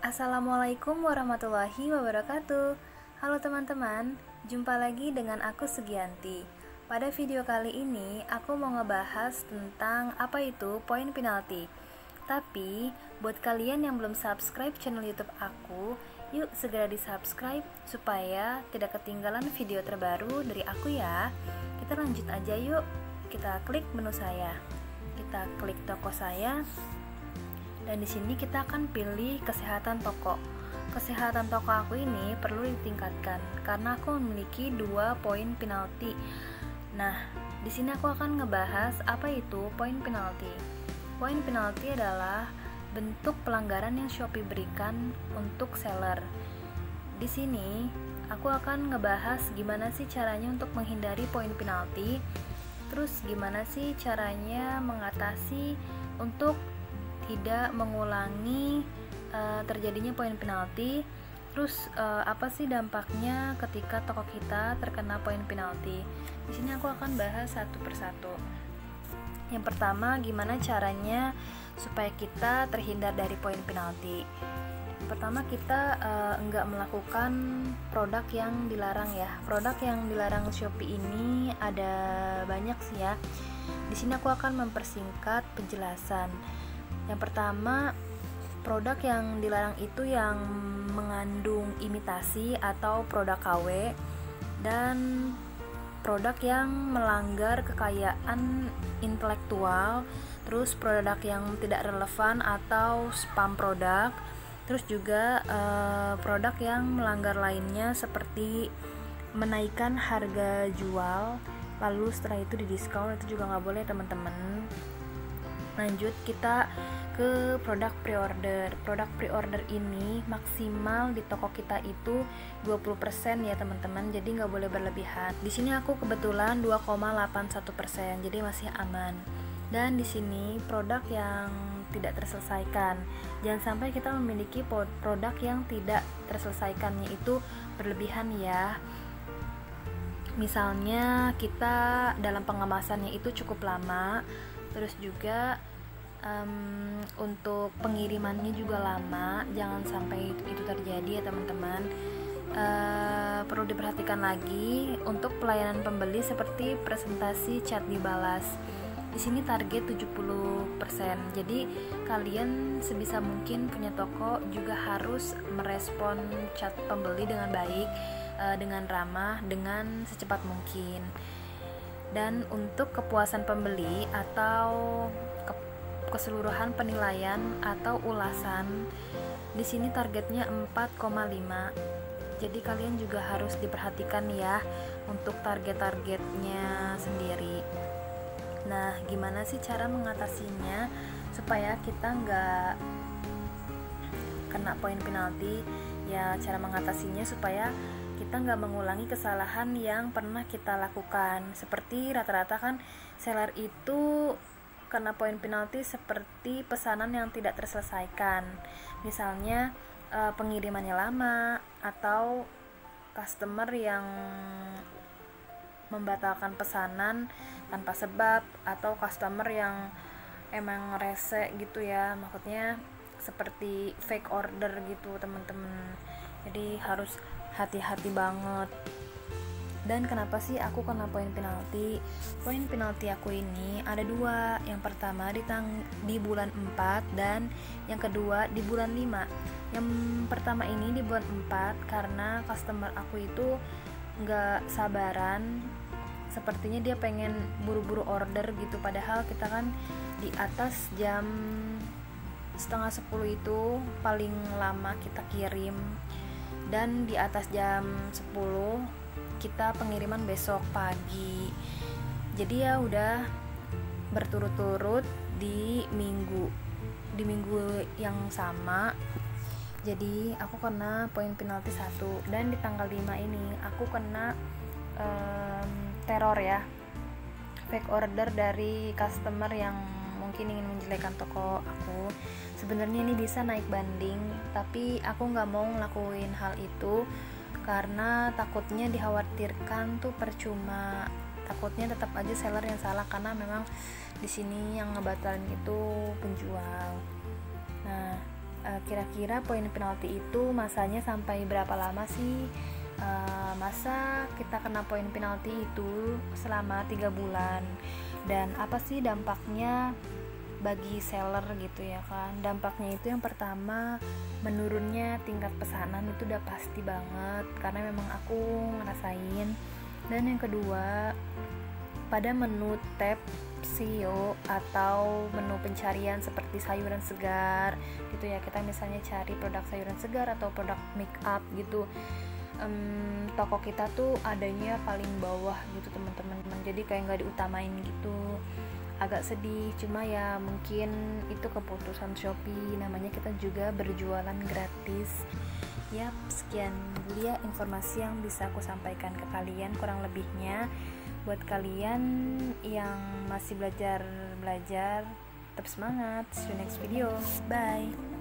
Assalamualaikum warahmatullahi wabarakatuh. Halo teman-teman, jumpa lagi dengan aku Sugianti. Pada video kali ini aku mau ngebahas tentang apa itu poin penalti. Tapi buat kalian yang belum subscribe channel YouTube aku, yuk segera di subscribe supaya tidak ketinggalan video terbaru dari aku ya. Kita lanjut aja yuk. Kita klik menu saya. Kita klik toko saya. Dan di sini kita akan pilih kesehatan toko. Kesehatan toko aku ini perlu ditingkatkan karena aku memiliki 2 poin penalti. Nah, di sini aku akan ngebahas apa itu poin penalti. Poin penalti adalah bentuk pelanggaran yang Shopee berikan untuk seller. Di sini aku akan ngebahas gimana sih caranya untuk menghindari poin penalti. Terus gimana sih caranya mengatasi untuk tidak mengulangi terjadinya poin penalti. Terus apa sih dampaknya ketika toko kita terkena poin penalti? Di sini aku akan bahas satu persatu. Yang pertama, gimana caranya supaya kita terhindar dari poin penalti? Pertama, kita enggak melakukan produk yang dilarang ya. Produk yang dilarang Shopee ini ada banyak sih ya. Di sini aku akan mempersingkat penjelasan. Yang pertama, produk yang dilarang itu yang mengandung imitasi atau produk KW, dan produk yang melanggar kekayaan intelektual, terus produk yang tidak relevan atau spam produk, terus juga produk yang melanggar lainnya seperti menaikkan harga jual lalu setelah itu didiskon, itu juga nggak boleh teman-teman. Lanjut kita ke produk pre-order. Produk pre-order ini maksimal di toko kita itu 20% ya teman-teman, jadi nggak boleh berlebihan. Di sini aku kebetulan 2,81%, jadi masih aman. Dan di sini produk yang tidak terselesaikan. Jangan sampai kita memiliki produk yang tidak terselesaikan, yaitu berlebihan ya. Misalnya kita dalam pengemasannya itu cukup lama, terus juga untuk pengirimannya juga lama. Jangan sampai itu terjadi ya teman-teman. Perlu diperhatikan lagi untuk pelayanan pembeli seperti presentasi chat dibalas. Di sini target 70%. Jadi kalian sebisa mungkin punya toko juga harus merespon chat pembeli dengan baik, dengan ramah, dengan secepat mungkin. Dan untuk kepuasan pembeli atau keseluruhan penilaian atau ulasan, di sini targetnya 4,5. Jadi kalian juga harus diperhatikan ya untuk target-targetnya sendiri. Nah, gimana sih cara mengatasinya supaya kita nggak kena poin penalti? Ya, cara mengatasinya supaya kita nggak mengulangi kesalahan yang pernah kita lakukan. Seperti rata-rata kan seller itu kena poin penalti seperti pesanan yang tidak terselesaikan. Misalnya pengirimannya lama, atau customer yang membatalkan pesanan tanpa sebab, atau customer yang emang rese gitu ya. Maksudnya seperti fake order gitu teman-teman. Jadi harus hati-hati banget. Dan kenapa sih aku kena poin penalti? Poin penalti aku ini ada 2. Yang pertama di bulan 4 dan yang kedua di bulan 5. Yang pertama ini di bulan 4 karena customer aku itu gak sabaran. Sepertinya dia pengen buru-buru order gitu, padahal kita kan di atas jam setengah 10 itu paling lama kita kirim, dan di atas jam 10 kita pengiriman besok pagi. Jadi ya udah berturut-turut di minggu yang sama. Jadi aku kena poin penalti 1. Dan di tanggal 5 ini aku kena teror ya, fake order dari customer yang mungkin ingin menjelekkan toko aku. Sebenarnya ini bisa naik banding, tapi aku nggak mau ngelakuin hal itu karena takutnya dikhawatirkan tuh percuma. Takutnya tetap aja seller yang salah karena memang di sini yang ngebatalin itu penjual. Nah, kira-kira poin penalti itu masanya sampai berapa lama sih? Masa kita kena poin penalti itu selama 3 bulan, dan apa sih dampaknya bagi seller gitu ya kan. Dampaknya itu yang pertama, menurunnya tingkat pesanan itu udah pasti banget karena memang aku ngerasain. Dan yang kedua, pada menu tab SEO atau menu pencarian seperti sayuran segar gitu ya, kita misalnya cari produk sayuran segar atau produk make up gitu, toko kita tuh adanya paling bawah gitu teman-teman, jadi kayak nggak diutamain gitu. Agak sedih, cuma ya mungkin itu keputusan Shopee, namanya kita juga berjualan gratis. Yap, sekian dulu ya informasi yang bisa aku sampaikan ke kalian, kurang lebihnya buat kalian yang masih belajar tetap semangat. See you next video, bye.